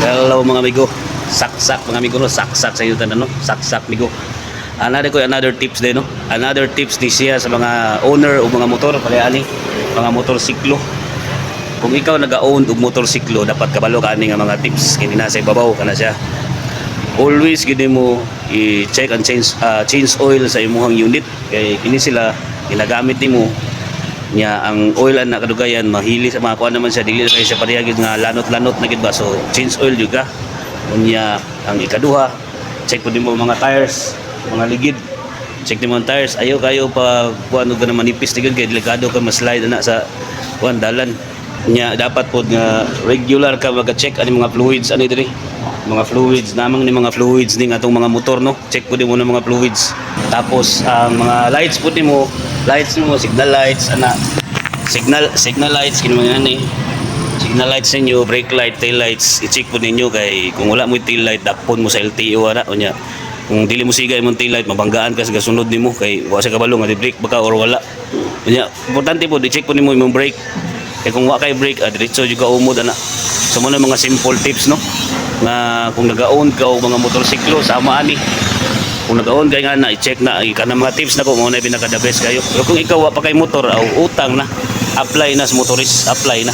Hello mga amigo. Saksak mga amigo no, saksak sa iyo tanan no. Saksak amigo. Another tips din no. Another tips ni siya sa mga owner o mga motor pala ani, mga motorsiklo. Kung ikaw naga-own og motorsiklo, dapat kabalo ka ani nga mga tips kini na sa ibabaw kana siya. Always gid mo i-check and change oil sa imong unit kay kini sila ginagamit nimo nya ang oil na kadugayan mahili sa mga kuan naman siya dili kay siya pareha gid nga lanot-lanot na gid ba, so change oil juga unya. Ang ikaduha, check pud mo mga tires, mga ligid, check nimo ang tires, ayo kayo pa kuan og na manipis tigod kay delikado ka ma-slide na sa kuan dalan nya. Dapat pod nga regular ka mag-check ani mga fluids ani diri, mga fluids namang ni mga fluids ning atong mga motor no, check pud mo na mga fluids. Tapos ang mga lights pud mo, lights mo, signal lights ana, signal lights kini mga ani, signal lights ninyo, brake light, tail lights, i-check po ninyo kay kung wala mo tail light dakpon mo sa LTO ana unya. Kung dili mo sigay imong tail light mabanggaan ka sa kasunod nimo kay wa sa kabalo nga di-brake baka or wala unya. Importante po i-check po nimo imong brake kay kung wa kay brake diretso juga umod ana. So mo na mga simple tips no nga kung naga-own ka og mga motorsiklo sama ani, kung nag-own kay nga na i-check na kana mga tips na ko mo na pinaka the best kayo. Pero kung ikaw wa pa kay motor o utang na, apply na sa motorist, apply na.